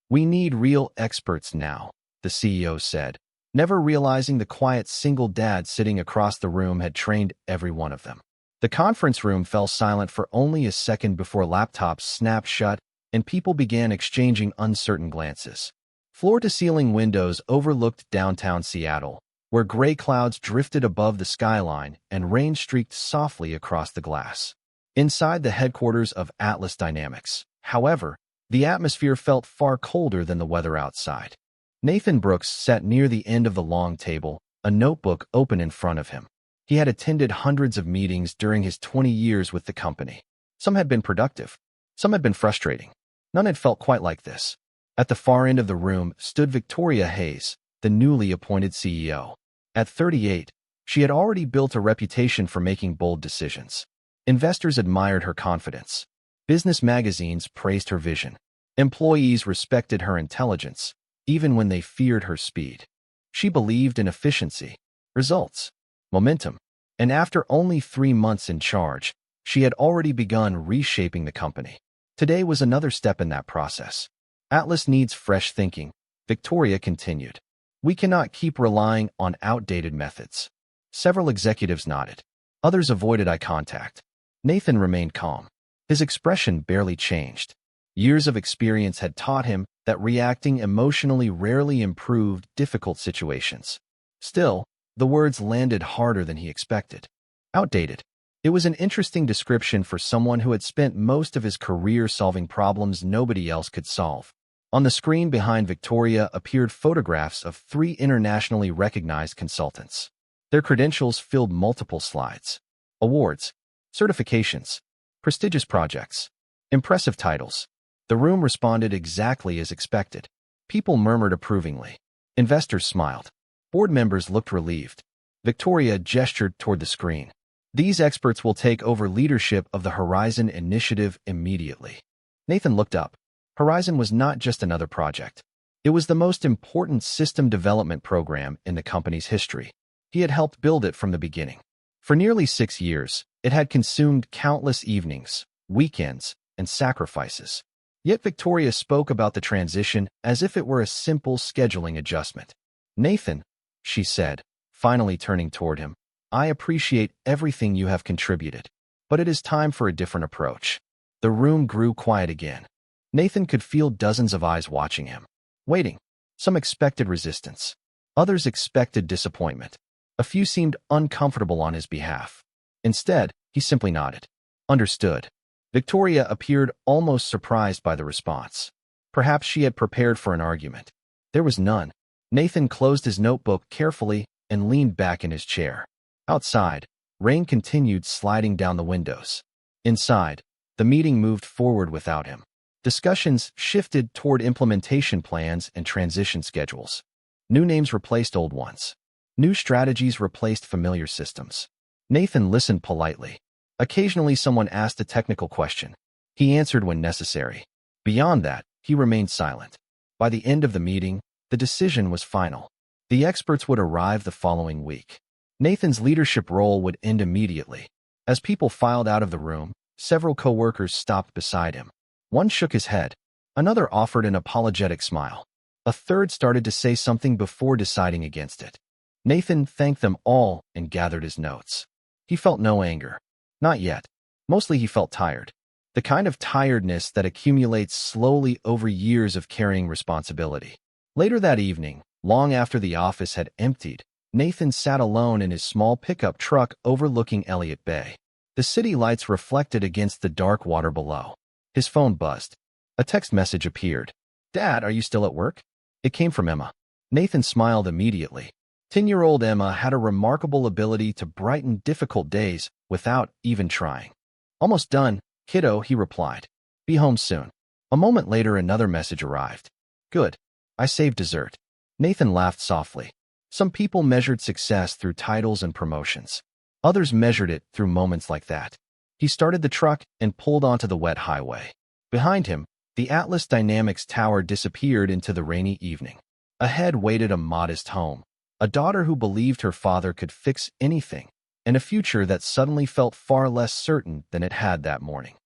"We need real experts now," the CEO said, never realizing the quiet single dad sitting across the room had trained every one of them. The conference room fell silent for only a second before laptops snapped shut and people began exchanging uncertain glances. Floor-to-ceiling windows overlooked downtown Seattle, where gray clouds drifted above the skyline and rain streaked softly across the glass. Inside the headquarters of Atlas Dynamics, however, the atmosphere felt far colder than the weather outside. Nathan Brooks sat near the end of the long table, a notebook open in front of him. He had attended hundreds of meetings during his 20 years with the company. Some had been productive. Some had been frustrating. None had felt quite like this. At the far end of the room stood Victoria Hayes, the newly appointed CEO. At 38, she had already built a reputation for making bold decisions. Investors admired her confidence. Business magazines praised her vision. Employees respected her intelligence, even when they feared her speed. She believed in efficiency, results, momentum, and after only 3 months in charge, she had already begun reshaping the company. Today was another step in that process. Atlas needs fresh thinking, Victoria continued. We cannot keep relying on outdated methods. Several executives nodded. Others avoided eye contact. Nathan remained calm. His expression barely changed. Years of experience had taught him that reacting emotionally rarely improved difficult situations. Still, the words landed harder than he expected. Outdated. It was an interesting description for someone who had spent most of his career solving problems nobody else could solve. On the screen behind Victoria appeared photographs of 3 internationally recognized consultants. Their credentials filled multiple slides. Awards, certifications, prestigious projects, impressive titles. The room responded exactly as expected. People murmured approvingly. Investors smiled. Board members looked relieved. Victoria gestured toward the screen. These experts will take over leadership of the Horizon Initiative immediately. Nathan looked up. Horizon was not just another project. It was the most important system development program in the company's history. He had helped build it from the beginning. For nearly 6 years, it had consumed countless evenings, weekends, and sacrifices. Yet Victoria spoke about the transition as if it were a simple scheduling adjustment. "Nathan," she said, finally turning toward him, "I appreciate everything you have contributed, but it is time for a different approach." The room grew quiet again. Nathan could feel dozens of eyes watching him, waiting. Some expected resistance. Others expected disappointment. A few seemed uncomfortable on his behalf. Instead, he simply nodded. Understood. Victoria appeared almost surprised by the response. Perhaps she had prepared for an argument. There was none. Nathan closed his notebook carefully and leaned back in his chair. Outside, rain continued sliding down the windows. Inside, the meeting moved forward without him. Discussions shifted toward implementation plans and transition schedules. New names replaced old ones. New strategies replaced familiar systems. Nathan listened politely. Occasionally someone asked a technical question. He answered when necessary. Beyond that, he remained silent. By the end of the meeting, the decision was final. The experts would arrive the following week. Nathan's leadership role would end immediately. As people filed out of the room, several co-workers stopped beside him. One shook his head. Another offered an apologetic smile. A third started to say something before deciding against it. Nathan thanked them all and gathered his notes. He felt no anger. Not yet. Mostly he felt tired. The kind of tiredness that accumulates slowly over years of carrying responsibility. Later that evening, long after the office had emptied, Nathan sat alone in his small pickup truck overlooking Elliott Bay. The city lights reflected against the dark water below. His phone buzzed. A text message appeared. "Dad, are you still at work?" It came from Emma. Nathan smiled immediately. 10-year-old Emma had a remarkable ability to brighten difficult days without even trying. "Almost done, kiddo," he replied. "Be home soon." A moment later, another message arrived. "Good. I saved dessert." Nathan laughed softly. Some people measured success through titles and promotions. Others measured it through moments like that. He started the truck and pulled onto the wet highway. Behind him, the Atlas Dynamics tower disappeared into the rainy evening. Ahead waited a modest home, a daughter who believed her father could fix anything, and a future that suddenly felt far less certain than it had that morning.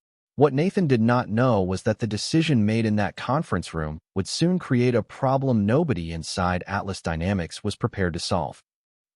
What Nathan did not know was that the decision made in that conference room would soon create a problem nobody inside Atlas Dynamics was prepared to solve.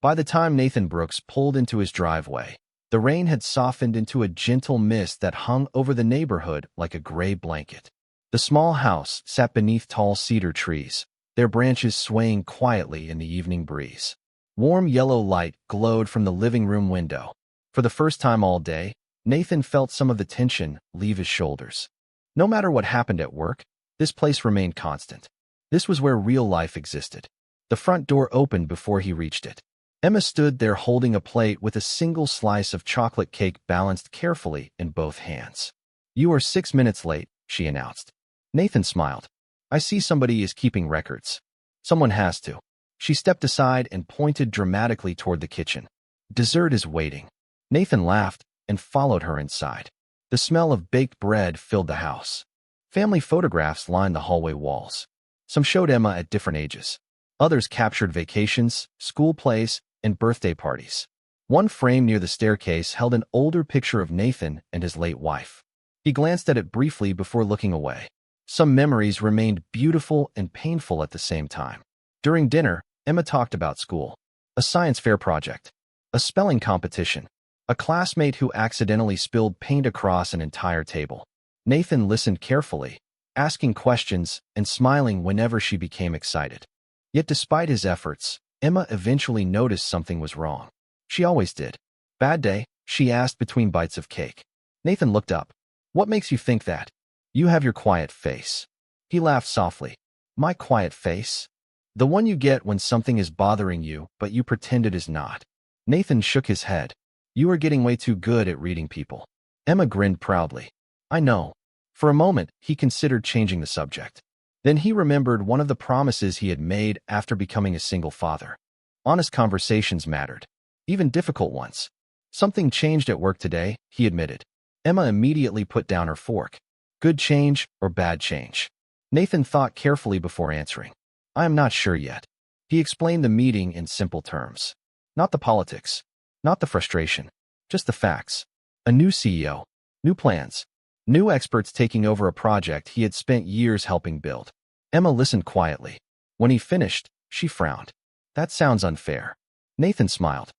By the time Nathan Brooks pulled into his driveway, the rain had softened into a gentle mist that hung over the neighborhood like a gray blanket. The small house sat beneath tall cedar trees, their branches swaying quietly in the evening breeze. Warm yellow light glowed from the living room window. For the first time all day, Nathan felt some of the tension leave his shoulders. No matter what happened at work, this place remained constant. This was where real life existed. The front door opened before he reached it. Emma stood there holding a plate with a single slice of chocolate cake balanced carefully in both hands. "You are 6 minutes late," she announced. Nathan smiled. "I see somebody is keeping records. Someone has to." She stepped aside and pointed dramatically toward the kitchen. "Dessert is waiting." Nathan laughed and followed her inside. The smell of baked bread filled the house. Family photographs lined the hallway walls. Some showed Emma at different ages. Others captured vacations, school plays, and birthday parties. One frame near the staircase held an older picture of Nathan and his late wife. He glanced at it briefly before looking away. Some memories remained beautiful and painful at the same time. During dinner, Emma talked about school, a science fair project, a spelling competition, a classmate who accidentally spilled paint across an entire table. Nathan listened carefully, asking questions and smiling whenever she became excited. Yet despite his efforts, Emma eventually noticed something was wrong. She always did. "Bad day?" she asked between bites of cake. Nathan looked up. "What makes you think that?" "You have your quiet face." He laughed softly. "My quiet face?" "The one you get when something is bothering you, but you pretend it is not." Nathan shook his head. "You are getting way too good at reading people." Emma grinned proudly. "I know." For a moment, he considered changing the subject. Then he remembered one of the promises he had made after becoming a single father. Honest conversations mattered, even difficult ones. "Something changed at work today," he admitted. Emma immediately put down her fork. "Good change or bad change?" Nathan thought carefully before answering. "I am not sure yet." He explained the meeting in simple terms. Not the politics, not the frustration, just the facts. A new CEO, new plans, new experts taking over a project he had spent years helping build. Emma listened quietly. When he finished, she frowned. "That sounds unfair." Nathan smiled.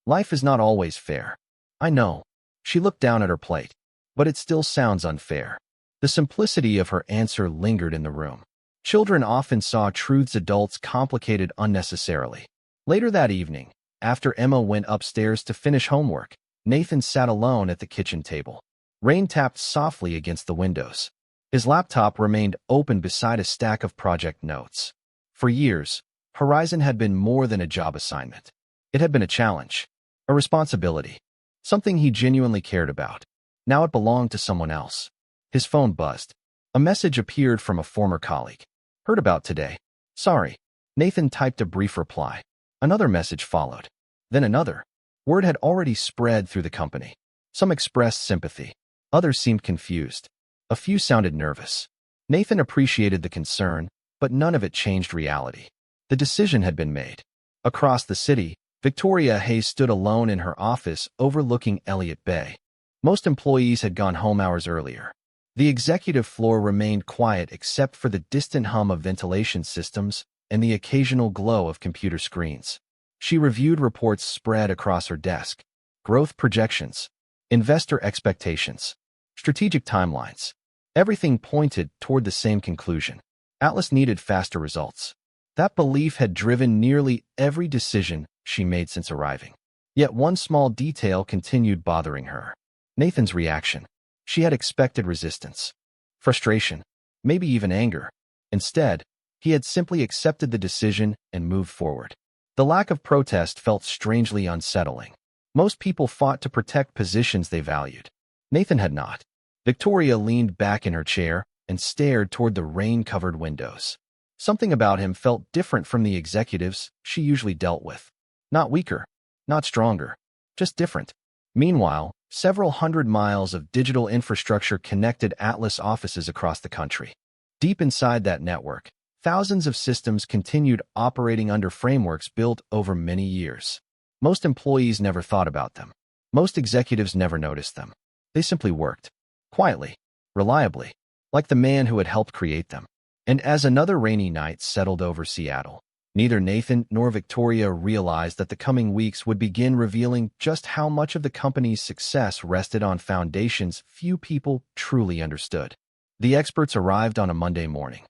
"Life is not always fair." "I know." She looked down at her plate. "But it still sounds unfair." The simplicity of her answer lingered in the room. Children often saw truths adults complicated unnecessarily. Later that evening, after Emma went upstairs to finish homework, Nathan sat alone at the kitchen table. Rain tapped softly against the windows. His laptop remained open beside a stack of project notes. For years, Horizon had been more than a job assignment. It had been a challenge, a responsibility, something he genuinely cared about. Now it belonged to someone else. His phone buzzed. A message appeared from a former colleague. "Heard about today. Sorry." Nathan typed a brief reply. Another message followed. Then another. Word had already spread through the company. Some expressed sympathy. Others seemed confused. A few sounded nervous. Nathan appreciated the concern, but none of it changed reality. The decision had been made. Across the city, Victoria Hayes stood alone in her office overlooking Elliott Bay. Most employees had gone home hours earlier. The executive floor remained quiet except for the distant hum of ventilation systems and the occasional glow of computer screens. She reviewed reports spread across her desk. Growth projections, investor expectations, strategic timelines. Everything pointed toward the same conclusion. Atlas needed faster results. That belief had driven nearly every decision she made since arriving. Yet one small detail continued bothering her. Nathan's reaction. She had expected resistance, frustration, maybe even anger. Instead, he had simply accepted the decision and moved forward. The lack of protest felt strangely unsettling. Most people fought to protect positions they valued. Nathan had not. Victoria leaned back in her chair and stared toward the rain-covered windows. Something about him felt different from the executives she usually dealt with. Not weaker, not stronger, just different. Meanwhile, several hundred miles of digital infrastructure connected Atlas offices across the country. Deep inside that network, thousands of systems continued operating under frameworks built over many years. Most employees never thought about them. Most executives never noticed them. They simply worked. Quietly. reliably, like the man who had helped create them. And as another rainy night settled over Seattle, neither Nathan nor Victoria realized that the coming weeks would begin revealing just how much of the company's success rested on foundations few people truly understood. The experts arrived on a Monday morning.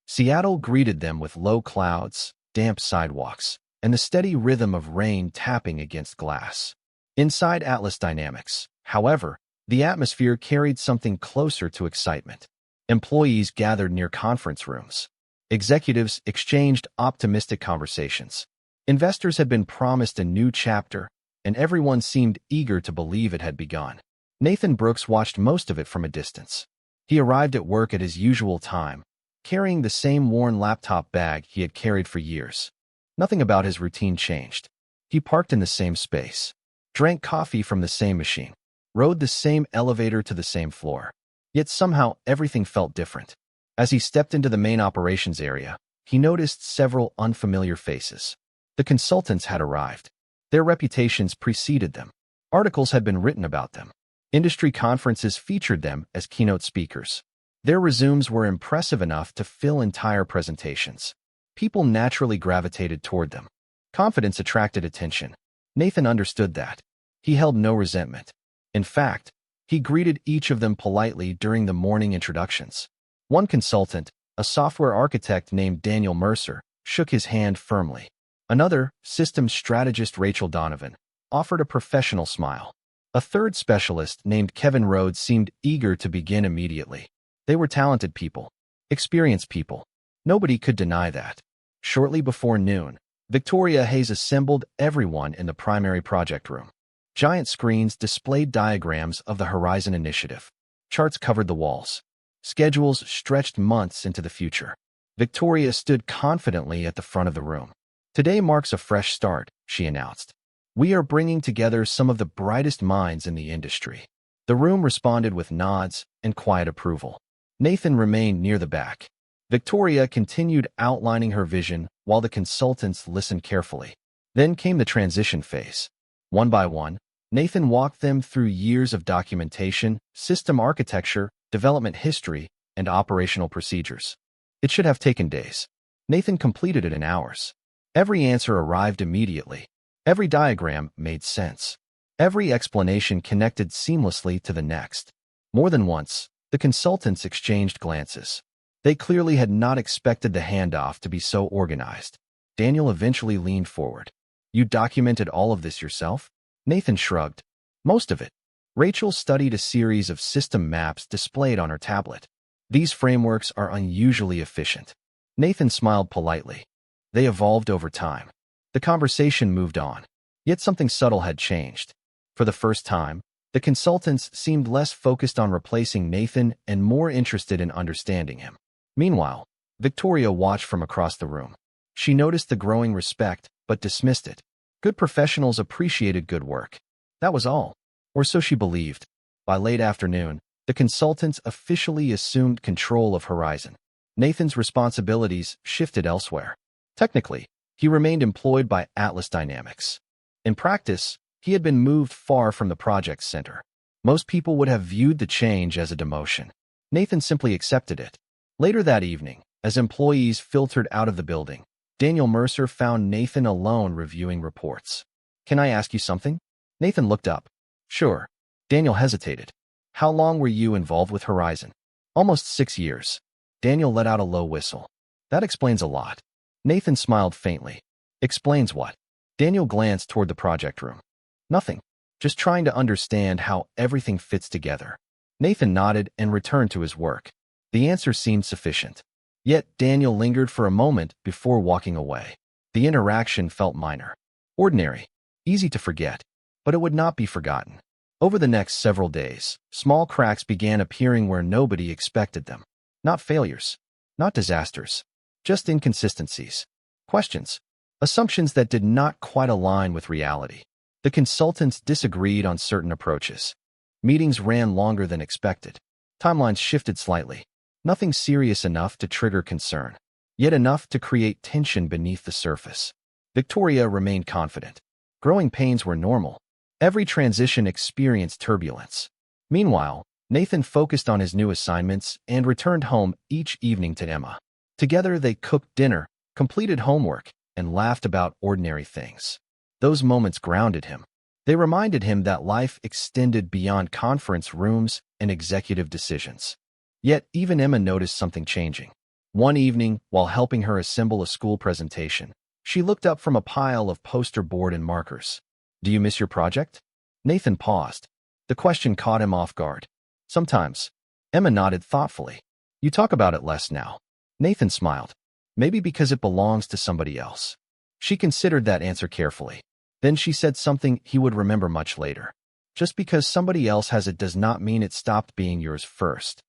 Seattle greeted them with low clouds, damp sidewalks, and the steady rhythm of rain tapping against glass. Inside Atlas Dynamics, however, the atmosphere carried something closer to excitement. Employees gathered near conference rooms. Executives exchanged optimistic conversations. Investors had been promised a new chapter, and everyone seemed eager to believe it had begun. Nathan Brooks watched most of it from a distance. He arrived at work at his usual time, carrying the same worn laptop bag he had carried for years. Nothing about his routine changed. He parked in the same space, drank coffee from the same machine, rode the same elevator to the same floor. Yet somehow everything felt different. As he stepped into the main operations area, he noticed several unfamiliar faces. The consultants had arrived. Their reputations preceded them. Articles had been written about them. Industry conferences featured them as keynote speakers. Their resumes were impressive enough to fill entire presentations. People naturally gravitated toward them. Confidence attracted attention. Nathan understood that. He held no resentment. In fact, he greeted each of them politely during the morning introductions. One consultant, a software architect named Daniel Mercer, shook his hand firmly. Another, systems strategist Rachel Donovan, offered a professional smile. A third specialist named Kevin Rhodes seemed eager to begin immediately. They were talented people, experienced people. Nobody could deny that. Shortly before noon, Victoria Hayes assembled everyone in the primary project room. Giant screens displayed diagrams of the Horizon Initiative. Charts covered the walls. Schedules stretched months into the future. Victoria stood confidently at the front of the room. "Today marks a fresh start," she announced. "We are bringing together some of the brightest minds in the industry." The room responded with nods and quiet approval. Nathan remained near the back. Victoria continued outlining her vision while the consultants listened carefully. Then came the transition phase. One by one, Nathan walked them through years of documentation, system architecture, development history, and operational procedures. It should have taken days. Nathan completed it in hours. Every answer arrived immediately. Every diagram made sense. Every explanation connected seamlessly to the next. More than once, the consultants exchanged glances. They clearly had not expected the handoff to be so organized. Daniel eventually leaned forward. "You documented all of this yourself?" Nathan shrugged. "Most of it." Rachel studied a series of system maps displayed on her tablet. "These frameworks are unusually efficient." Nathan smiled politely. They evolved over time. The conversation moved on. Yet something subtle had changed. For the first time, the consultants seemed less focused on replacing Nathan and more interested in understanding him. Meanwhile, Victoria watched from across the room. She noticed the growing respect, but dismissed it. Good professionals appreciated good work. That was all. Or so she believed. By late afternoon, the consultants officially assumed control of Horizon. Nathan's responsibilities shifted elsewhere. Technically, he remained employed by Atlas Dynamics. In practice, he had been moved far from the project center. Most people would have viewed the change as a demotion. Nathan simply accepted it. Later that evening, as employees filtered out of the building, Daniel Mercer found Nathan alone reviewing reports. "Can I ask you something?" Nathan looked up. "Sure." Daniel hesitated. "How long were you involved with Horizon?" "Almost 6 years." Daniel let out a low whistle. "That explains a lot." Nathan smiled faintly. "Explains what?" Daniel glanced toward the project room. "Nothing. Just trying to understand how everything fits together." Nathan nodded and returned to his work. The answer seemed sufficient. Yet Daniel lingered for a moment before walking away. The interaction felt minor. Ordinary. Easy to forget. But it would not be forgotten. Over the next several days, small cracks began appearing where nobody expected them. Not failures. Not disasters. Just inconsistencies. Questions. Assumptions that did not quite align with reality. The consultants disagreed on certain approaches. Meetings ran longer than expected. Timelines shifted slightly. Nothing serious enough to trigger concern, yet enough to create tension beneath the surface. Victoria remained confident. Growing pains were normal. Every transition experienced turbulence. Meanwhile, Nathan focused on his new assignments and returned home each evening to Emma. Together they cooked dinner, completed homework, and laughed about ordinary things. Those moments grounded him. They reminded him that life extended beyond conference rooms and executive decisions. Yet even Emma noticed something changing. One evening, while helping her assemble a school presentation, she looked up from a pile of poster board and markers. "Do you miss your project?" Nathan paused. The question caught him off guard. "Sometimes." Emma nodded thoughtfully. "You talk about it less now." Nathan smiled. "Maybe because it belongs to somebody else." She considered that answer carefully. Then she said something he would remember much later. "Just because somebody else has it does not mean it stopped being yours first."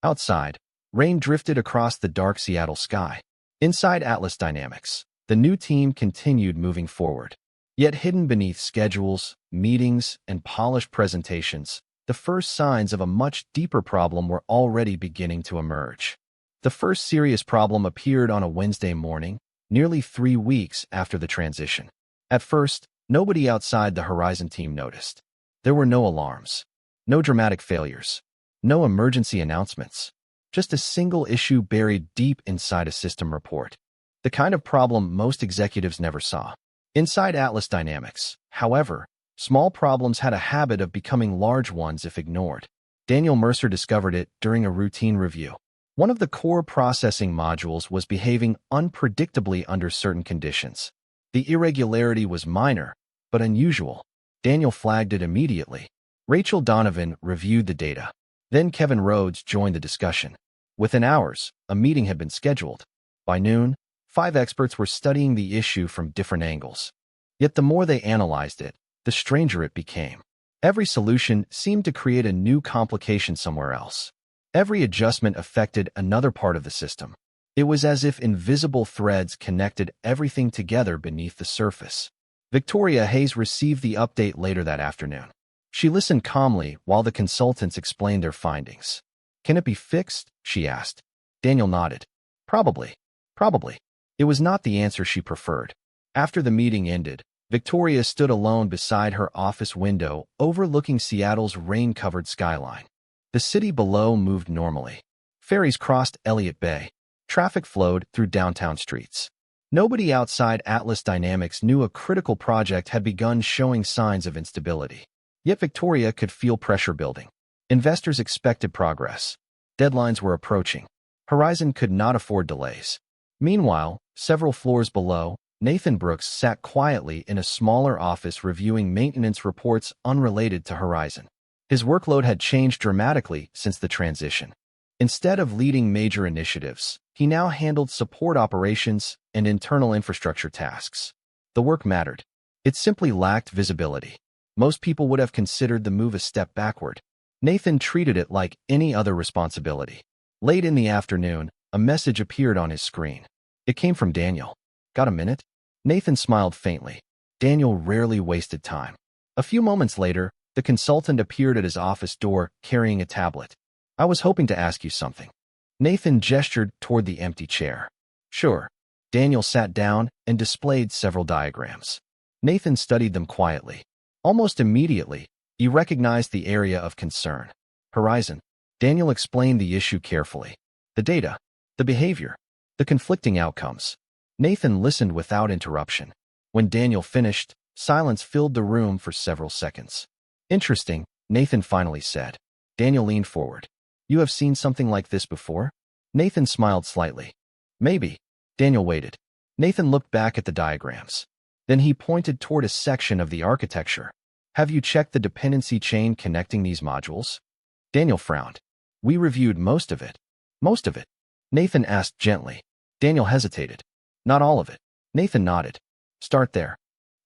Outside, rain drifted across the dark Seattle sky. Inside Atlas Dynamics, the new team continued moving forward. Yet hidden beneath schedules, meetings, and polished presentations, the first signs of a much deeper problem were already beginning to emerge. The first serious problem appeared on a Wednesday morning, nearly 3 weeks after the transition. At first, nobody outside the Horizon team noticed. There were no alarms, no dramatic failures, no emergency announcements, just a single issue buried deep inside a system report. The kind of problem most executives never saw. Inside Atlas Dynamics, however, small problems had a habit of becoming large ones if ignored. Daniel Mercer discovered it during a routine review. One of the core processing modules was behaving unpredictably under certain conditions. The irregularity was minor, but unusual. Daniel flagged it immediately. Rachel Donovan reviewed the data. Then Kevin Rhodes joined the discussion. Within hours, a meeting had been scheduled. By noon, 5 experts were studying the issue from different angles. Yet the more they analyzed it, the stranger it became. Every solution seemed to create a new complication somewhere else. Every adjustment affected another part of the system. It was as if invisible threads connected everything together beneath the surface. Victoria Hayes received the update later that afternoon. She listened calmly while the consultants explained their findings. "Can it be fixed?" she asked. Daniel nodded. Probably. It was not the answer she preferred. After the meeting ended, Victoria stood alone beside her office window, overlooking Seattle's rain-covered skyline. The city below moved normally. Ferries crossed Elliott Bay. Traffic flowed through downtown streets. Nobody outside Atlas Dynamics knew a critical project had begun showing signs of instability. Yet Victoria could feel pressure building. Investors expected progress. Deadlines were approaching. Horizon could not afford delays. Meanwhile, several floors below, Nathan Brooks sat quietly in a smaller office reviewing maintenance reports unrelated to Horizon. His workload had changed dramatically since the transition. Instead of leading major initiatives, he now handled support operations and internal infrastructure tasks. The work mattered. It simply lacked visibility. Most people would have considered the move a step backward. Nathan treated it like any other responsibility. Late in the afternoon, a message appeared on his screen. It came from Daniel. "Got a minute?" Nathan smiled faintly. Daniel rarely wasted time. A few moments later, the consultant appeared at his office door carrying a tablet. "I was hoping to ask you something." Nathan gestured toward the empty chair. "Sure." Daniel sat down and displayed several diagrams. Nathan studied them quietly. Almost immediately, he recognized the area of concern. Horizon. Daniel explained the issue carefully. The data, the behavior, the conflicting outcomes. Nathan listened without interruption. When Daniel finished, silence filled the room for several seconds. "Interesting," Nathan finally said. Daniel leaned forward. "You have seen something like this before?" Nathan smiled slightly. "Maybe." Daniel waited. Nathan looked back at the diagrams. Then he pointed toward a section of the architecture. "Have you checked the dependency chain connecting these modules?" Daniel frowned. "We reviewed most of it." "Most of it?" Nathan asked gently. Daniel hesitated. "Not all of it." Nathan nodded. "Start there."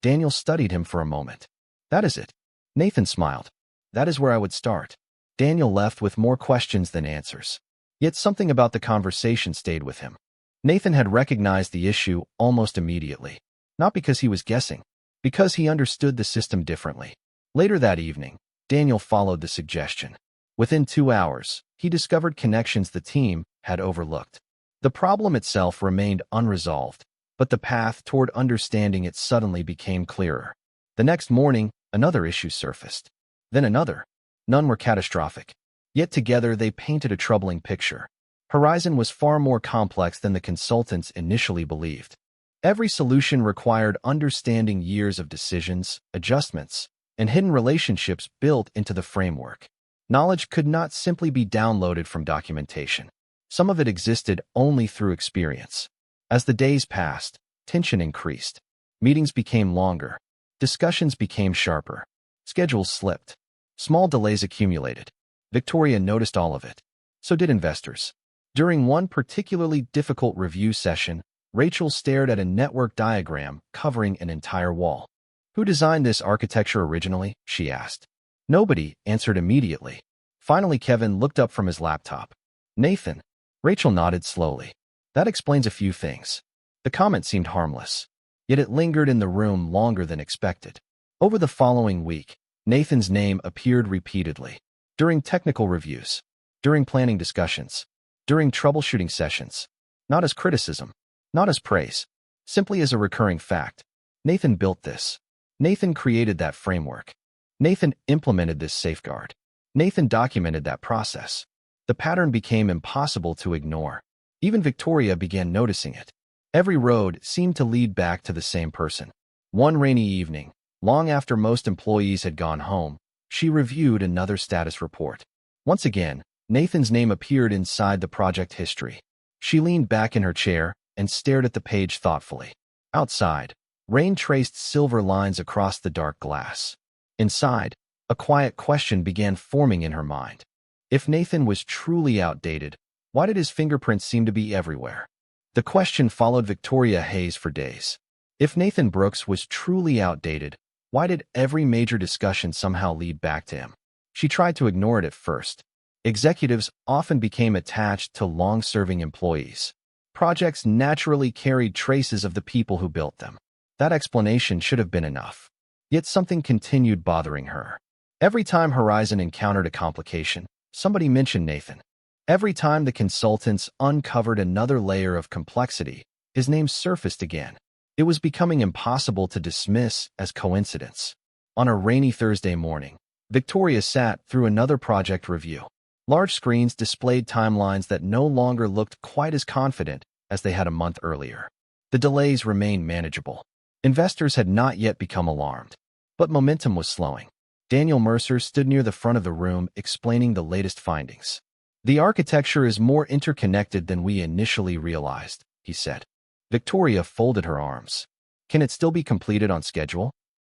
Daniel studied him for a moment. "That is it." Nathan smiled. "That is where I would start." Daniel left with more questions than answers. Yet something about the conversation stayed with him. Nathan had recognized the issue almost immediately. Not because he was guessing, because he understood the system differently. Later that evening, Daniel followed the suggestion. Within 2 hours, he discovered connections the team had overlooked. The problem itself remained unresolved, but the path toward understanding it suddenly became clearer. The next morning, another issue surfaced. Then another. None were catastrophic. Yet together they painted a troubling picture. Horizon was far more complex than the consultants initially believed. Every solution required understanding years of decisions, adjustments, and hidden relationships built into the framework. Knowledge could not simply be downloaded from documentation. Some of it existed only through experience. As the days passed, tension increased. Meetings became longer. Discussions became sharper. Schedules slipped. Small delays accumulated. Victoria noticed all of it. So did investors. During one particularly difficult review session, Rachel stared at a network diagram covering an entire wall. "Who designed this architecture originally?" she asked. Nobody answered immediately. Finally, Kevin looked up from his laptop. "Nathan." Rachel nodded slowly. "That explains a few things." The comment seemed harmless, yet it lingered in the room longer than expected. Over the following week, Nathan's name appeared repeatedly. During technical reviews, during planning discussions, during troubleshooting sessions. Not as criticism, not as praise, simply as a recurring fact. Nathan built this. Nathan created that framework. Nathan implemented this safeguard. Nathan documented that process. The pattern became impossible to ignore. Even Victoria began noticing it. Every road seemed to lead back to the same person. One rainy evening, long after most employees had gone home, she reviewed another status report. Once again, Nathan's name appeared inside the project history. She leaned back in her chair and stared at the page thoughtfully. Outside, rain traced silver lines across the dark glass. Inside, a quiet question began forming in her mind. If Nathan was truly outdated, why did his fingerprints seem to be everywhere? The question followed Victoria Hayes for days. If Nathan Brooks was truly outdated, why did every major discussion somehow lead back to him? She tried to ignore it at first. Executives often became attached to long-serving employees. Projects naturally carried traces of the people who built them. That explanation should have been enough. Yet something continued bothering her. Every time Horizon encountered a complication, somebody mentioned Nathan. Every time the consultants uncovered another layer of complexity, his name surfaced again. It was becoming impossible to dismiss as coincidence. On a rainy Thursday morning, Victoria sat through another project review. Large screens displayed timelines that no longer looked quite as confident as they had a month earlier. The delays remained manageable. Investors had not yet become alarmed, but momentum was slowing. Daniel Mercer stood near the front of the room explaining the latest findings. "The architecture is more interconnected than we initially realized," he said. Victoria folded her arms. "Can it still be completed on schedule?"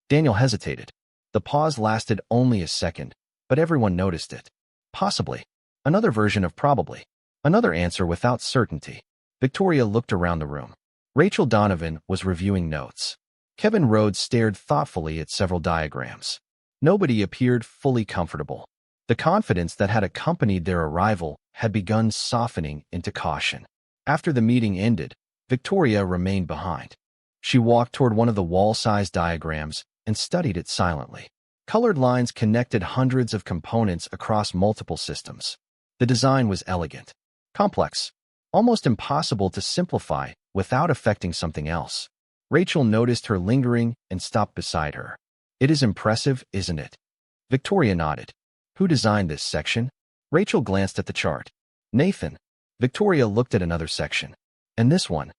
Daniel hesitated. The pause lasted only a second, but everyone noticed it. Possibly. Another version of probably. Another answer without certainty. Victoria looked around the room. Rachel Donovan was reviewing notes. Kevin Rhodes stared thoughtfully at several diagrams. Nobody appeared fully comfortable. The confidence that had accompanied their arrival had begun softening into caution. After the meeting ended, Victoria remained behind. She walked toward one of the wall-sized diagrams and studied it silently. Colored lines connected hundreds of components across multiple systems. The design was elegant, complex, almost impossible to simplify without affecting something else. Rachel noticed her lingering and stopped beside her. "It is impressive, isn't it?" Victoria nodded. "Who designed this section?" Rachel glanced at the chart. "Nathan." Victoria looked at another section. "And this one?"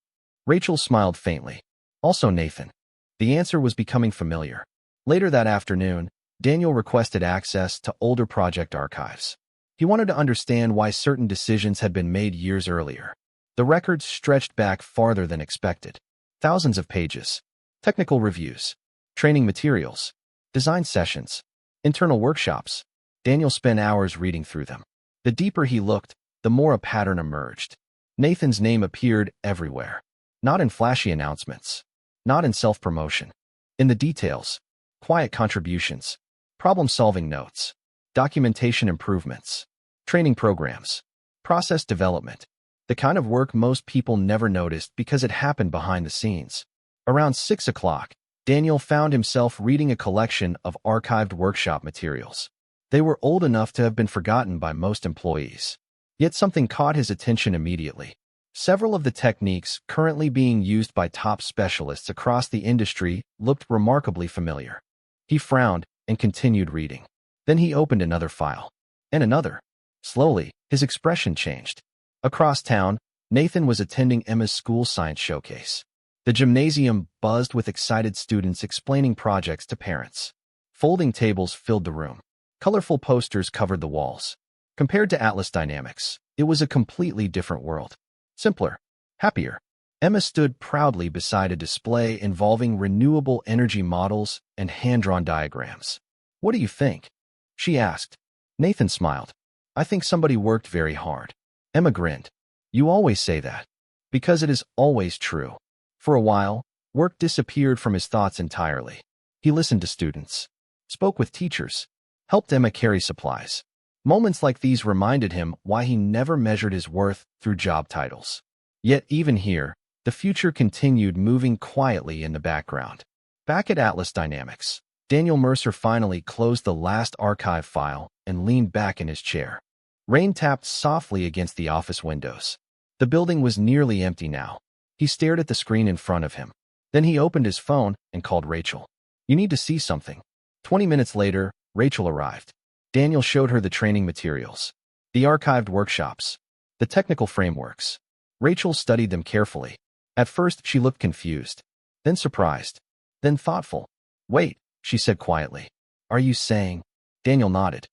Rachel smiled faintly. "Also Nathan." The answer was becoming familiar. Later that afternoon, Daniel requested access to older project archives. He wanted to understand why certain decisions had been made years earlier. The records stretched back farther than expected. Thousands of pages. Technical reviews. Training materials. Design sessions. Internal workshops. Daniel spent hours reading through them. The deeper he looked, the more a pattern emerged. Nathan's name appeared everywhere. Not in flashy announcements. Not in self-promotion. In the details. Quiet contributions. Problem-solving notes. Documentation improvements. Training programs. Process development. The kind of work most people never noticed because it happened behind the scenes. Around 6 o'clock, Daniel found himself reading a collection of archived workshop materials. They were old enough to have been forgotten by most employees. Yet something caught his attention immediately. Several of the techniques currently being used by top specialists across the industry looked remarkably familiar. He frowned and continued reading. Then he opened another file. And another. Slowly, his expression changed. Across town, Nathan was attending Emma's school science showcase. The gymnasium buzzed with excited students explaining projects to parents. Folding tables filled the room. Colorful posters covered the walls. Compared to Atlas Dynamics, it was a completely different world. Simpler, happier. Emma stood proudly beside a display involving renewable energy models and hand-drawn diagrams. "What do you think?" she asked. Nathan smiled. "I think somebody worked very hard." Emma grinned. "You always say that." "Because it is always true." For a while, work disappeared from his thoughts entirely. He listened to students, spoke with teachers, helped Emma carry supplies. Moments like these reminded him why he never measured his worth through job titles. Yet even here, the future continued moving quietly in the background. Back at Atlas Dynamics, Daniel Mercer finally closed the last archive file and leaned back in his chair. Rain tapped softly against the office windows. The building was nearly empty now. He stared at the screen in front of him. Then he opened his phone and called Rachel. "You need to see something." 20 minutes later, Rachel arrived. Daniel showed her the training materials, the archived workshops, the technical frameworks. Rachel studied them carefully. At first, she looked confused, then surprised, then thoughtful. "Wait," she said quietly. "Are you saying?" Daniel nodded.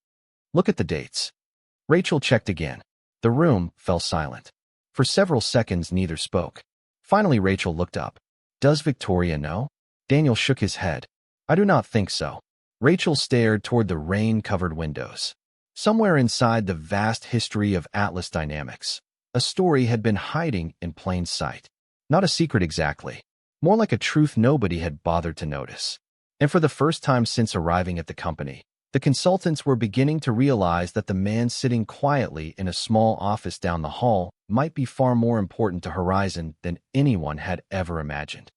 "Look at the dates." Rachel checked again. The room fell silent. For several seconds, neither spoke. Finally, Rachel looked up. "Does Victoria know?" Daniel shook his head. "I do not think so." Rachel stared toward the rain-covered windows. Somewhere inside the vast history of Atlas Dynamics, a story had been hiding in plain sight. Not a secret exactly, more like a truth nobody had bothered to notice. And for the first time since arriving at the company, the consultants were beginning to realize that the man sitting quietly in a small office down the hall might be far more important to Horizon than anyone had ever imagined.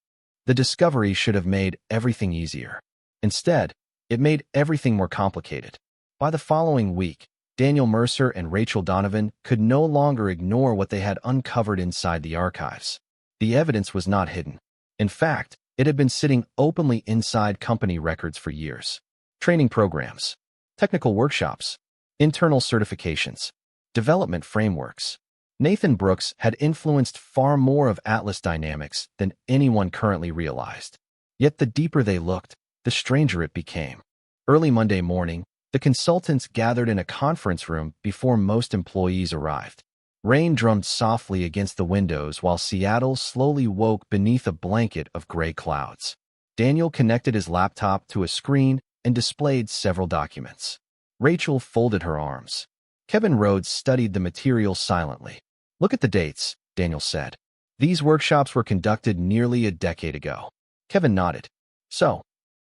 The discovery should have made everything easier. Instead, it made everything more complicated. By the following week, Daniel Mercer and Rachel Donovan could no longer ignore what they had uncovered inside the archives. The evidence was not hidden. In fact, it had been sitting openly inside company records for years. Training programs, technical workshops, internal certifications, development frameworks. Nathan Brooks had influenced far more of Atlas Dynamics than anyone currently realized. Yet the deeper they looked, the stranger it became. Early Monday morning, the consultants gathered in a conference room before most employees arrived. Rain drummed softly against the windows while Seattle slowly woke beneath a blanket of gray clouds. Daniel connected his laptop to a screen and displayed several documents. Rachel folded her arms. Kevin Rhodes studied the material silently. "Look at the dates," Daniel said. "These workshops were conducted nearly a decade ago." Kevin nodded. "So."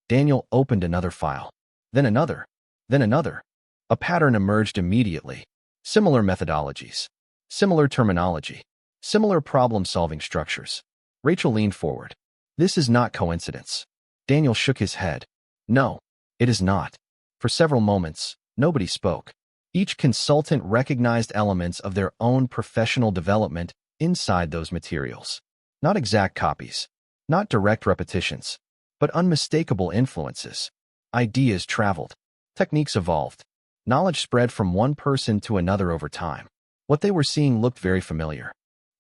Daniel opened another file. Then another. Then another. A pattern emerged immediately. Similar methodologies. Similar terminology. Similar problem-solving structures. Rachel leaned forward. "This is not coincidence." Daniel shook his head. "No, it is not." For several moments, nobody spoke. Each consultant recognized elements of their own professional development inside those materials. Not exact copies, not direct repetitions, but unmistakable influences. Ideas traveled. Techniques evolved. Knowledge spread from one person to another over time. What they were seeing looked very familiar.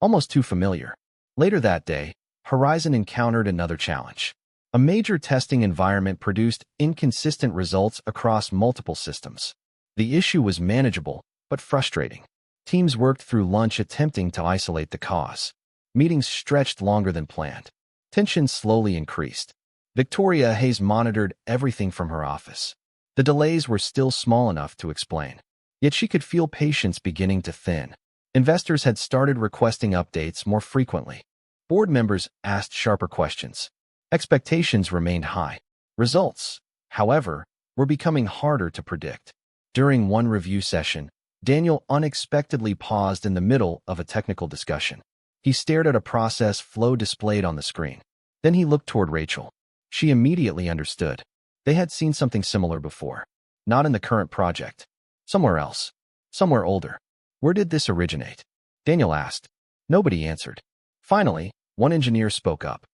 Almost too familiar. Later that day, Horizon encountered another challenge. A major testing environment produced inconsistent results across multiple systems. The issue was manageable, but frustrating. Teams worked through lunch attempting to isolate the cause. Meetings stretched longer than planned. Tension slowly increased. Victoria Hayes monitored everything from her office. The delays were still small enough to explain. Yet she could feel patience beginning to thin. Investors had started requesting updates more frequently. Board members asked sharper questions. Expectations remained high. Results, however, were becoming harder to predict. During one review session, Daniel unexpectedly paused in the middle of a technical discussion. He stared at a process flow displayed on the screen. Then he looked toward Rachel. She immediately understood. They had seen something similar before. Not in the current project. Somewhere else. Somewhere older. Where did this originate? Daniel asked. Nobody answered. Finally, one engineer spoke up.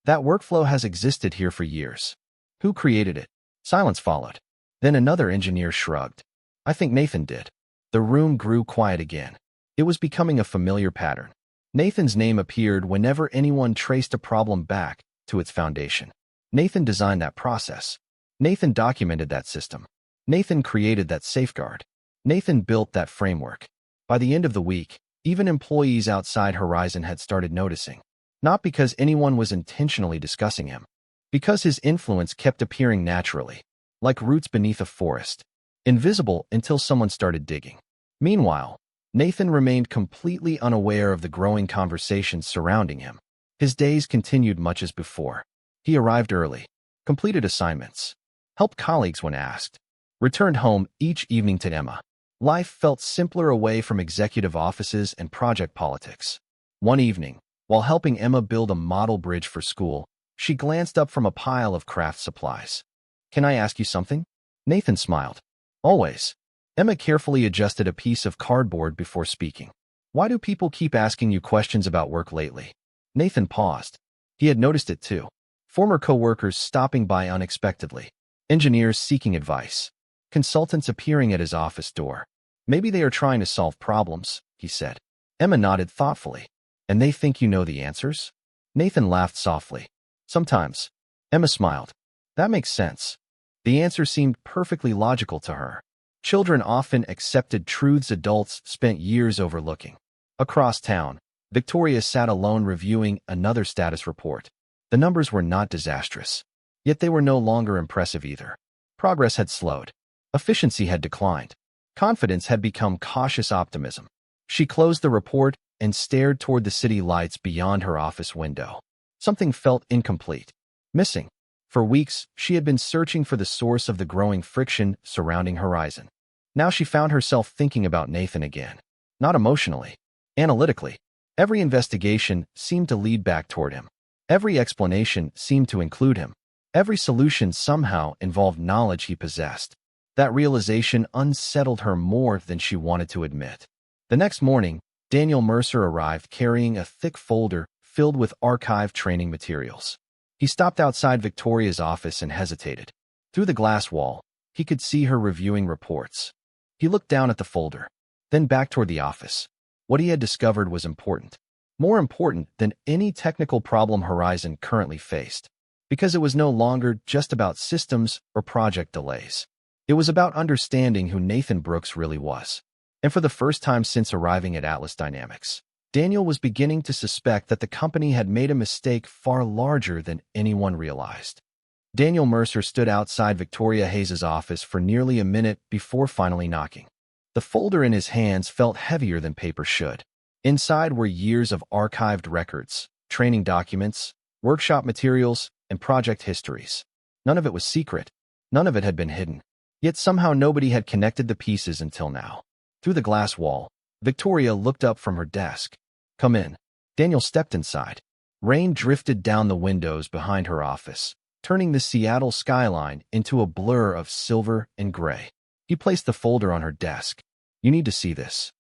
That workflow has existed here for years. Who created it? Silence followed. Then another engineer shrugged. I think Nathan did. The room grew quiet again. It was becoming a familiar pattern. Nathan's name appeared whenever anyone traced a problem back to its foundation. Nathan designed that process. Nathan documented that system. Nathan created that safeguard. Nathan built that framework. By the end of the week, even employees outside Horizon had started noticing. Not because anyone was intentionally discussing him. Because his influence kept appearing naturally, like roots beneath a forest, invisible until someone started digging. Meanwhile, Nathan remained completely unaware of the growing conversations surrounding him. His days continued much as before. He arrived early, completed assignments, helped colleagues when asked, returned home each evening to Emma. Life felt simpler away from executive offices and project politics. One evening, while helping Emma build a model bridge for school, she glanced up from a pile of craft supplies. "Can I ask you something?" Nathan smiled. "Always." Emma carefully adjusted a piece of cardboard before speaking. "Why do people keep asking you questions about work lately?" Nathan paused. He had noticed it too. Former co-workers stopping by unexpectedly. Engineers seeking advice. Consultants appearing at his office door. "Maybe they are trying to solve problems," he said. Emma nodded thoughtfully. "And they think you know the answers?" Nathan laughed softly. "Sometimes." Emma smiled. "That makes sense." The answer seemed perfectly logical to her. Children often accepted truths adults spent years overlooking. Across town, Victoria sat alone reviewing another status report. The numbers were not disastrous. Yet they were no longer impressive either. Progress had slowed. Efficiency had declined. Confidence had become cautious optimism. She closed the report and stared toward the city lights beyond her office window. Something felt incomplete. Missing. For weeks, she had been searching for the source of the growing friction surrounding Horizon. Now she found herself thinking about Nathan again. Not emotionally. Analytically. Every investigation seemed to lead back toward him. Every explanation seemed to include him. Every solution somehow involved knowledge he possessed. That realization unsettled her more than she wanted to admit. The next morning, Daniel Mercer arrived carrying a thick folder filled with archived training materials. He stopped outside Victoria's office and hesitated. Through the glass wall, he could see her reviewing reports. He looked down at the folder, then back toward the office. What he had discovered was important. More important than any technical problem Horizon currently faced. Because it was no longer just about systems or project delays. It was about understanding who Nathan Brooks really was. And for the first time since arriving at Atlas Dynamics, Daniel was beginning to suspect that the company had made a mistake far larger than anyone realized. Daniel Mercer stood outside Victoria Hayes's office for nearly a minute before finally knocking. The folder in his hands felt heavier than paper should. Inside were years of archived records, training documents, workshop materials, and project histories. None of it was secret. None of it had been hidden. Yet somehow nobody had connected the pieces until now. Through the glass wall, Victoria looked up from her desk. "Come in." Daniel stepped inside. Rain drifted down the windows behind her office, turning the Seattle skyline into a blur of silver and gray. He placed the folder on her desk. "You need to see this."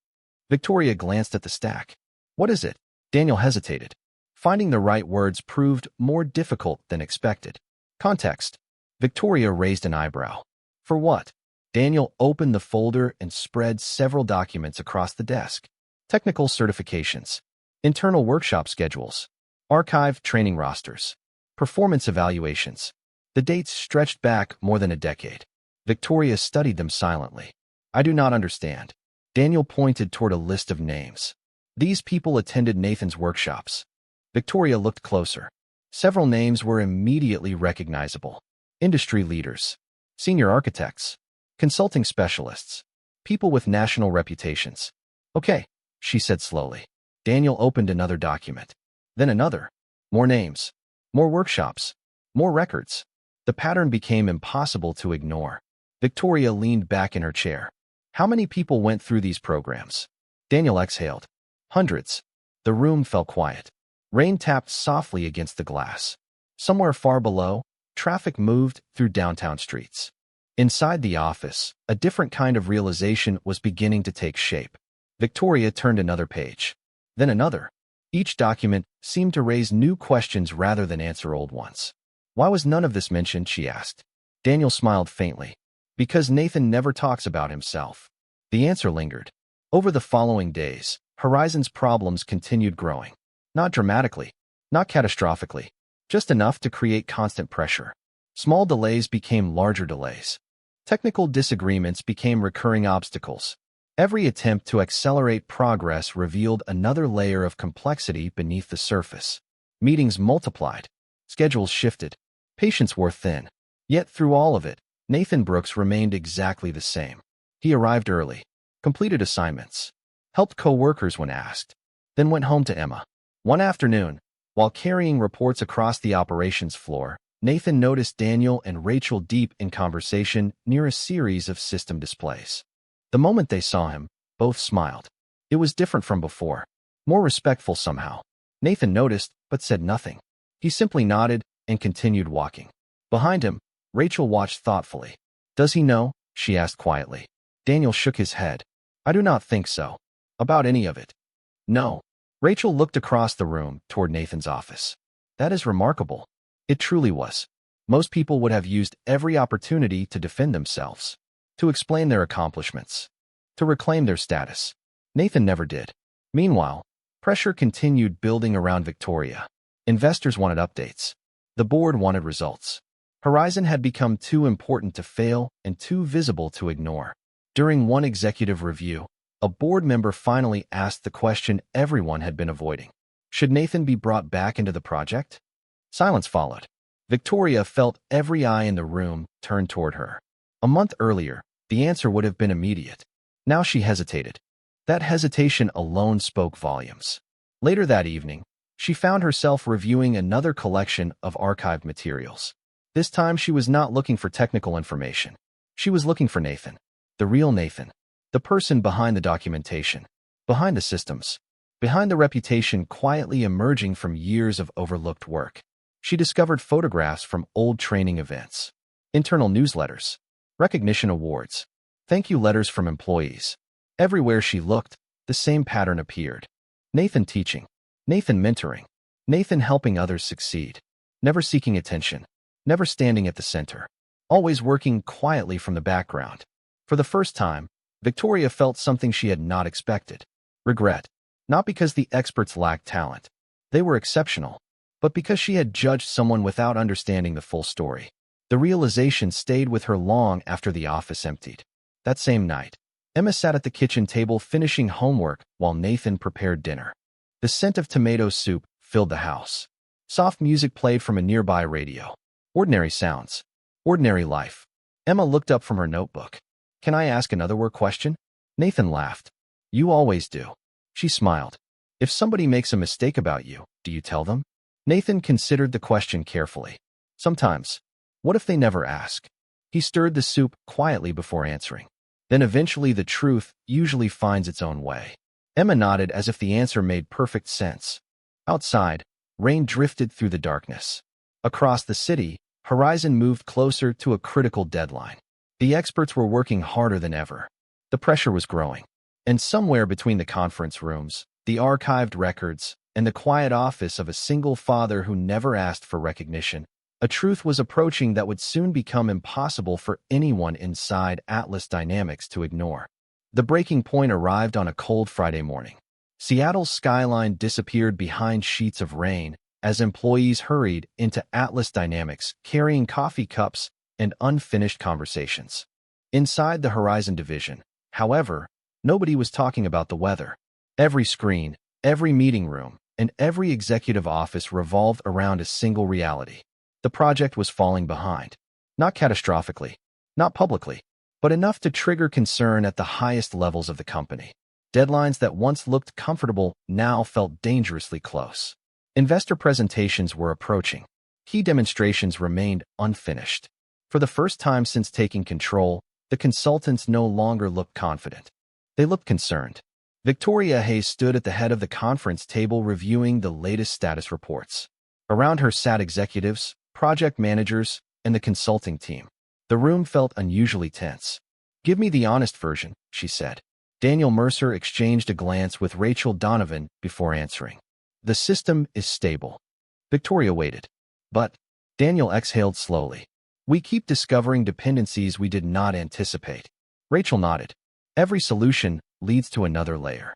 Victoria glanced at the stack. "What is it?" Daniel hesitated. Finding the right words proved more difficult than expected. "Context." Victoria raised an eyebrow. "For what?" Daniel opened the folder and spread several documents across the desk. Technical certifications, internal workshop schedules, archived training rosters, performance evaluations. The dates stretched back more than a decade. Victoria studied them silently. "I do not understand." Daniel pointed toward a list of names. These people attended Nathan's workshops. Victoria looked closer. Several names were immediately recognizable. Industry leaders, senior architects, consulting specialists, people with national reputations. "Okay," she said slowly. Daniel opened another document. Then another. More names. More workshops. More records. The pattern became impossible to ignore. Victoria leaned back in her chair. "How many people went through these programs?" Daniel exhaled. "Hundreds." The room fell quiet. Rain tapped softly against the glass. Somewhere far below, traffic moved through downtown streets. Inside the office, a different kind of realization was beginning to take shape. Victoria turned another page. Then another. Each document seemed to raise new questions rather than answer old ones. "Why was none of this mentioned?" she asked. Daniel smiled faintly. "Because Nathan never talks about himself." The answer lingered. Over the following days, Horizon's problems continued growing. Not dramatically, not catastrophically, just enough to create constant pressure. Small delays became larger delays. Technical disagreements became recurring obstacles. Every attempt to accelerate progress revealed another layer of complexity beneath the surface. Meetings multiplied. Schedules shifted. Patience wore thin. Yet through all of it, Nathan Brooks remained exactly the same. He arrived early, completed assignments, helped co-workers when asked, then went home to Emma. One afternoon, while carrying reports across the operations floor, Nathan noticed Daniel and Rachel deep in conversation near a series of system displays. The moment they saw him, both smiled. It was different from before, more respectful somehow. Nathan noticed, but said nothing. He simply nodded and continued walking. Behind him, Rachel watched thoughtfully. "Does he know?" she asked quietly. Daniel shook his head. "I do not think so. About any of it." "No." Rachel looked across the room toward Nathan's office. "That is remarkable." It truly was. Most people would have used every opportunity to defend themselves, to explain their accomplishments, to reclaim their status. Nathan never did. Meanwhile, pressure continued building around Victoria. Investors wanted updates. The board wanted results. Horizon had become too important to fail and too visible to ignore. During one executive review, a board member finally asked the question everyone had been avoiding. Should Nathan be brought back into the project? Silence followed. Victoria felt every eye in the room turn toward her. A month earlier, the answer would have been immediate. Now she hesitated. That hesitation alone spoke volumes. Later that evening, she found herself reviewing another collection of archived materials. This time she was not looking for technical information. She was looking for Nathan. The real Nathan. The person behind the documentation. Behind the systems. Behind the reputation quietly emerging from years of overlooked work. She discovered photographs from old training events. Internal newsletters. Recognition awards. Thank you letters from employees. Everywhere she looked, the same pattern appeared. Nathan teaching. Nathan mentoring. Nathan helping others succeed. Never seeking attention. Never standing at the center. Always working quietly from the background. For the first time, Victoria felt something she had not expected. Regret. Not because the experts lacked talent. They were exceptional. But because she had judged someone without understanding the full story. The realization stayed with her long after the office emptied. That same night, Emma sat at the kitchen table finishing homework while Nathan prepared dinner. The scent of tomato soup filled the house. Soft music played from a nearby radio. Ordinary sounds. Ordinary life. Emma looked up from her notebook. "Can I ask another work question?" Nathan laughed. "You always do." She smiled. "If somebody makes a mistake about you, do you tell them?" Nathan considered the question carefully. "Sometimes. What if they never ask?" He stirred the soup quietly before answering. Then eventually the truth usually finds its own way. Emma nodded as if the answer made perfect sense. Outside, rain drifted through the darkness. Across the city, Horizon moved closer to a critical deadline. The experts were working harder than ever. The pressure was growing. And somewhere between the conference rooms, the archived records, and the quiet office of a single father who never asked for recognition, a truth was approaching that would soon become impossible for anyone inside Atlas Dynamics to ignore. The breaking point arrived on a cold Friday morning. Seattle's skyline disappeared behind sheets of rain as employees hurried into Atlas Dynamics carrying coffee cups and unfinished conversations. Inside the Horizon division, however, nobody was talking about the weather. Every screen, every meeting room, and every executive office revolved around a single reality. The project was falling behind. Not catastrophically, not publicly, but enough to trigger concern at the highest levels of the company. Deadlines that once looked comfortable now felt dangerously close. Investor presentations were approaching. Key demonstrations remained unfinished. For the first time since taking control, the consultants no longer looked confident. They looked concerned. Victoria Hayes stood at the head of the conference table reviewing the latest status reports. Around her sat executives, project managers, and the consulting team. The room felt unusually tense. "Give me the honest version," she said. Daniel Mercer exchanged a glance with Rachel Donovan before answering. "The system is stable." Victoria waited. "But," Daniel exhaled slowly, "we keep discovering dependencies we did not anticipate." Rachel nodded. Every solution leads to another layer.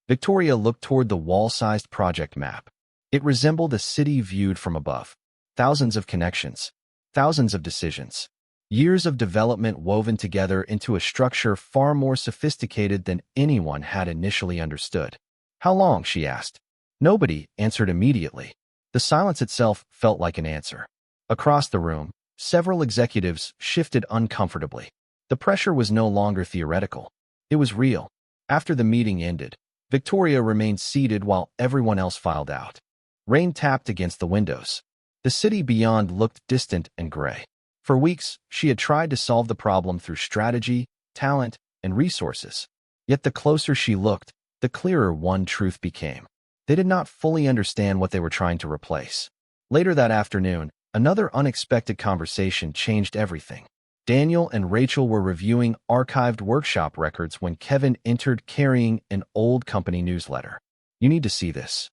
Victoria looked toward the wall-sized project map. It resembled a city viewed from above. Thousands of connections, thousands of decisions, years of development woven together into a structure far more sophisticated than anyone had initially understood. How long? She asked. Nobody answered immediately. The silence itself felt like an answer. Across the room, several executives shifted uncomfortably. The pressure was no longer theoretical. It was real. After the meeting ended, Victoria remained seated while everyone else filed out. Rain tapped against the windows. The city beyond looked distant and gray. For weeks, she had tried to solve the problem through strategy, talent, and resources. Yet the closer she looked, the clearer one truth became. They did not fully understand what they were trying to replace. Later that afternoon, another unexpected conversation changed everything. Daniel and Rachel were reviewing archived workshop records when Kevin entered carrying an old company newsletter. You need to see this.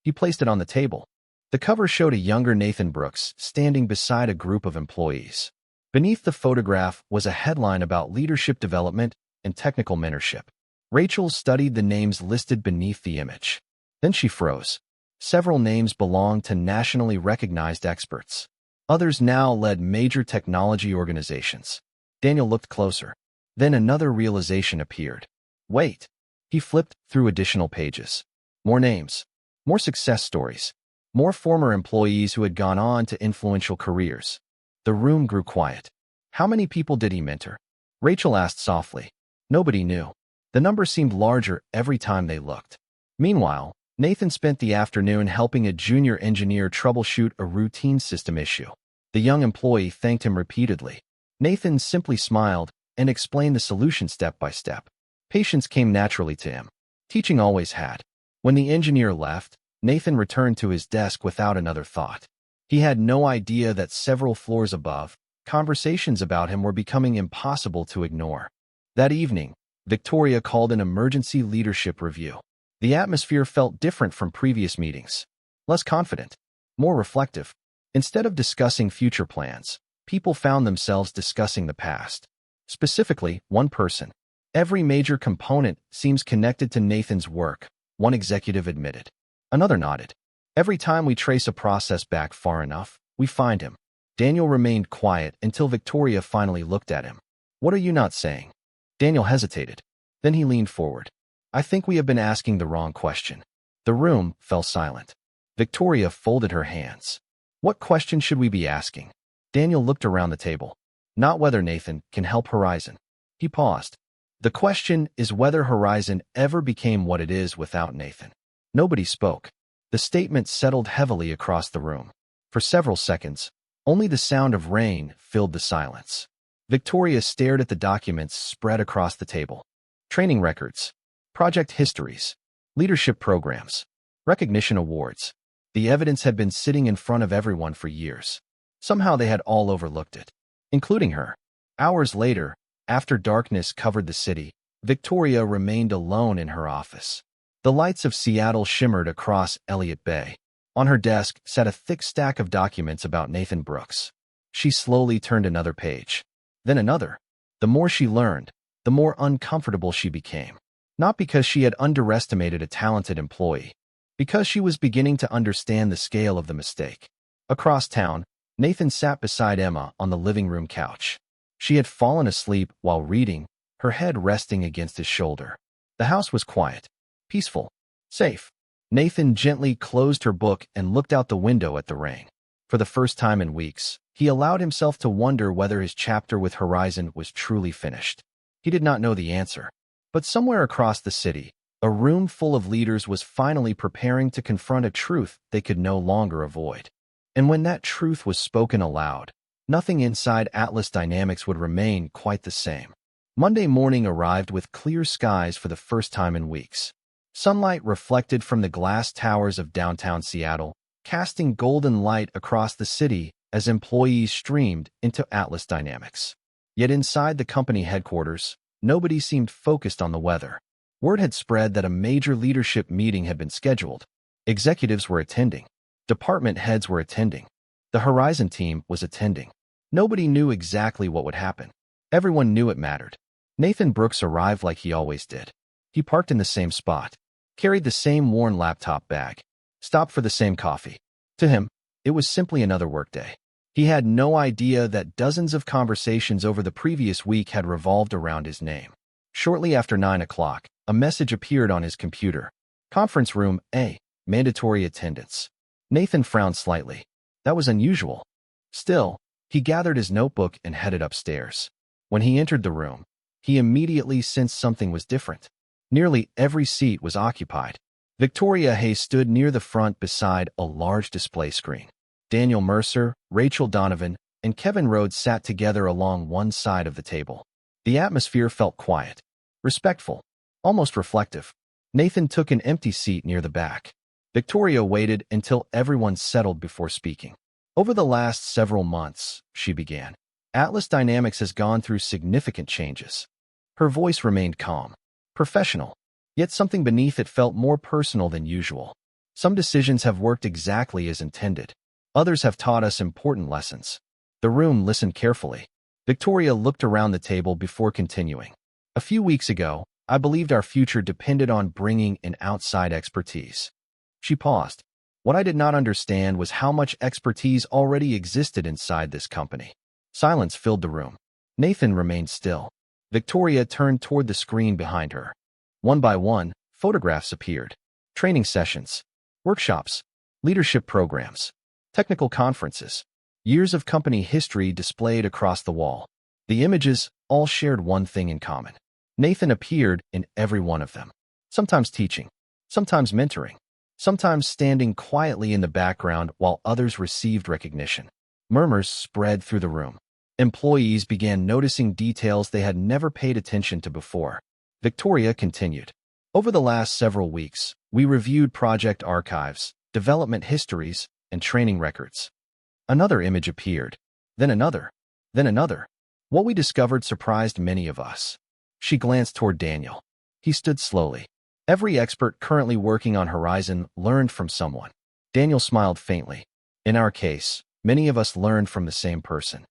He placed it on the table. The cover showed a younger Nathan Brooks standing beside a group of employees. Beneath the photograph was a headline about leadership development and technical mentorship. Rachel studied the names listed beneath the image. Then she froze. Several names belonged to nationally recognized experts. Others now led major technology organizations. Daniel looked closer. Then another realization appeared. Wait. He flipped through additional pages. More names. More success stories. More former employees who had gone on to influential careers. The room grew quiet. How many people did he mentor? Rachel asked softly. Nobody knew. The number seemed larger every time they looked. Meanwhile, Nathan spent the afternoon helping a junior engineer troubleshoot a routine system issue. The young employee thanked him repeatedly. Nathan simply smiled and explained the solution step by step. Patience came naturally to him. Teaching always had. When the engineer left, Nathan returned to his desk without another thought. He had no idea that several floors above, conversations about him were becoming impossible to ignore. That evening, Victoria called an emergency leadership review. The atmosphere felt different from previous meetings. Less confident, more reflective. Instead of discussing future plans, people found themselves discussing the past. Specifically, one person. Every major component seems connected to Nathan's work, one executive admitted. Another nodded. Every time we trace a process back far enough, we find him. Daniel remained quiet until Victoria finally looked at him. What are you not saying? Daniel hesitated. Then he leaned forward. I think we have been asking the wrong question. The room fell silent. Victoria folded her hands. What question should we be asking? Daniel looked around the table. Not whether Nathan can help Horizon. He paused. The question is whether Horizon ever became what it is without Nathan. Nobody spoke. The statement settled heavily across the room. For several seconds, only the sound of rain filled the silence. Victoria stared at the documents spread across the table. Training records, project histories, leadership programs, recognition awards. The evidence had been sitting in front of everyone for years. Somehow they had all overlooked it, including her. Hours later, after darkness covered the city, Victoria remained alone in her office. The lights of Seattle shimmered across Elliott Bay. On her desk sat a thick stack of documents about Nathan Brooks. She slowly turned another page, then another. The more she learned, the more uncomfortable she became. Not because she had underestimated a talented employee, because she was beginning to understand the scale of the mistake. Across town, Nathan sat beside Emma on the living room couch. She had fallen asleep while reading, her head resting against his shoulder. The house was quiet, peaceful, safe. Nathan gently closed her book and looked out the window at the rain. For the first time in weeks, he allowed himself to wonder whether his chapter with Horizon was truly finished. He did not know the answer. But somewhere across the city, a room full of leaders was finally preparing to confront a truth they could no longer avoid. And when that truth was spoken aloud, nothing inside Atlas Dynamics would remain quite the same. Monday morning arrived with clear skies for the first time in weeks. Sunlight reflected from the glass towers of downtown Seattle, casting golden light across the city as employees streamed into Atlas Dynamics. Yet inside the company headquarters, nobody seemed focused on the weather. Word had spread that a major leadership meeting had been scheduled. Executives were attending. Department heads were attending. The Horizon team was attending. Nobody knew exactly what would happen. Everyone knew it mattered. Nathan Brooks arrived like he always did. He parked in the same spot, carried the same worn laptop bag, stopped for the same coffee. To him, it was simply another workday. He had no idea that dozens of conversations over the previous week had revolved around his name. Shortly after 9 o'clock, a message appeared on his computer. Conference room A, mandatory attendance. Nathan frowned slightly. That was unusual. Still, he gathered his notebook and headed upstairs. When he entered the room, he immediately sensed something was different. Nearly every seat was occupied. Victoria Hayes stood near the front beside a large display screen. Daniel Mercer, Rachel Donovan, and Kevin Rhodes sat together along one side of the table. The atmosphere felt quiet, respectful, almost reflective. Nathan took an empty seat near the back. Victoria waited until everyone settled before speaking. Over the last several months, she began, Atlas Dynamics has gone through significant changes. Her voice remained calm, professional, yet something beneath it felt more personal than usual. Some decisions have worked exactly as intended. Others have taught us important lessons. The room listened carefully. Victoria looked around the table before continuing. A few weeks ago, I believed our future depended on bringing in outside expertise. She paused. What I did not understand was how much expertise already existed inside this company. Silence filled the room. Nathan remained still. Victoria turned toward the screen behind her. One by one, photographs appeared. Training sessions, workshops, leadership programs, technical conferences, years of company history displayed across the wall. The images all shared one thing in common. Nathan appeared in every one of them, sometimes teaching, sometimes mentoring, sometimes standing quietly in the background while others received recognition. Murmurs spread through the room. Employees began noticing details they had never paid attention to before. Victoria continued. Over the last several weeks, we reviewed project archives, development histories, and training records. Another image appeared, then another, then another. What we discovered surprised many of us. She glanced toward Daniel. He stood slowly. Every expert currently working on Horizon learned from someone. Daniel smiled faintly. In our case, many of us learned from the same person.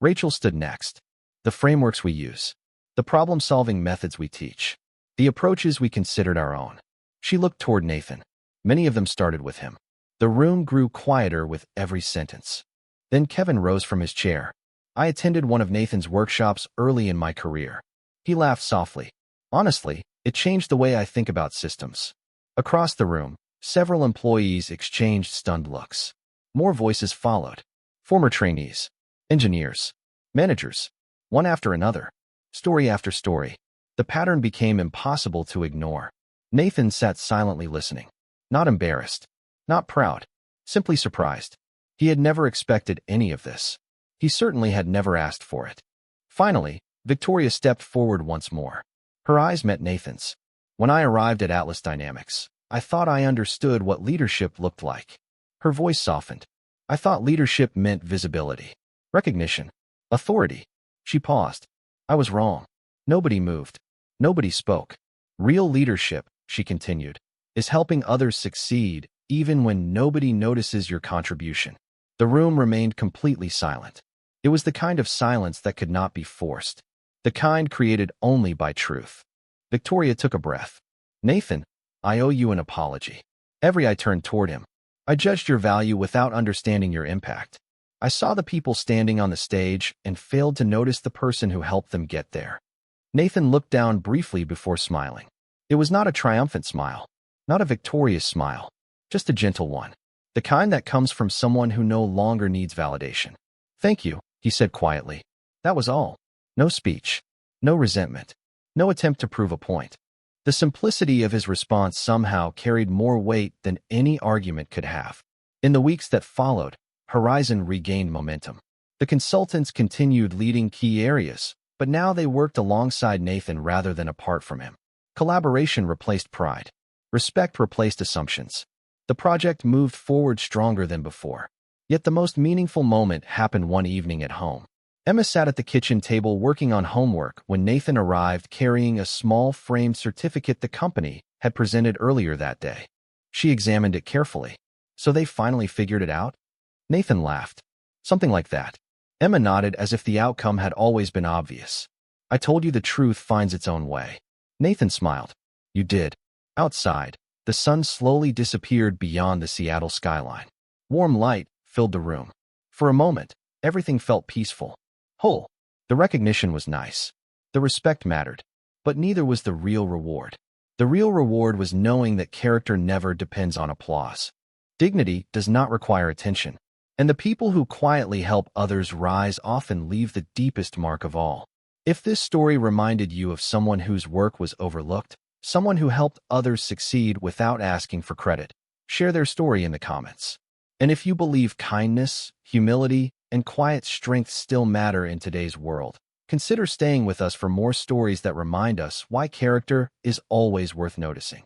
Rachel stood next. The frameworks we use, the problem-solving methods we teach, the approaches we considered our own. She looked toward Nathan. Many of them started with him. The room grew quieter with every sentence. Then Kevin rose from his chair. I attended one of Nathan's workshops early in my career. He laughed softly. Honestly, it changed the way I think about systems. Across the room, several employees exchanged stunned looks. More voices followed. Former trainees, engineers, managers, one after another, story after story. The pattern became impossible to ignore. Nathan sat silently listening. Not embarrassed, not proud, simply surprised. He had never expected any of this. He certainly had never asked for it. Finally, Victoria stepped forward once more. Her eyes met Nathan's. When I arrived at Atlas Dynamics, I thought I understood what leadership looked like. Her voice softened. I thought leadership meant visibility, recognition, authority. She paused. I was wrong. Nobody moved. Nobody spoke. Real leadership, she continued, is helping others succeed even when nobody notices your contribution. The room remained completely silent. It was the kind of silence that could not be forced, the kind created only by truth. Victoria took a breath. Nathan, I owe you an apology. I turned toward him. I judged your value without understanding your impact. I saw the people standing on the stage and failed to notice the person who helped them get there. Nathan looked down briefly before smiling. It was not a triumphant smile, not a victorious smile, just a gentle one, the kind that comes from someone who no longer needs validation. Thank you, he said quietly. That was all. No speech, no resentment, no attempt to prove a point. The simplicity of his response somehow carried more weight than any argument could have. In the weeks that followed, Horizon regained momentum. The consultants continued leading key areas, but now they worked alongside Nathan rather than apart from him. Collaboration replaced pride. Respect replaced assumptions. The project moved forward stronger than before. Yet the most meaningful moment happened one evening at home. Emma sat at the kitchen table working on homework when Nathan arrived carrying a small framed certificate the company had presented earlier that day. She examined it carefully. So they finally figured it out? Nathan laughed. Something like that. Emma nodded as if the outcome had always been obvious. I told you the truth finds its own way. Nathan smiled. You did. Outside, the sun slowly disappeared beyond the Seattle skyline. Warm light filled the room. For a moment, everything felt peaceful. Whole. The recognition was nice. The respect mattered. But neither was the real reward. The real reward was knowing that character never depends on applause. Dignity does not require attention. And the people who quietly help others rise often leave the deepest mark of all. If this story reminded you of someone whose work was overlooked, someone who helped others succeed without asking for credit, share their story in the comments. And if you believe kindness, humility, and quiet strength still matter in today's world, consider staying with us for more stories that remind us why character is always worth noticing.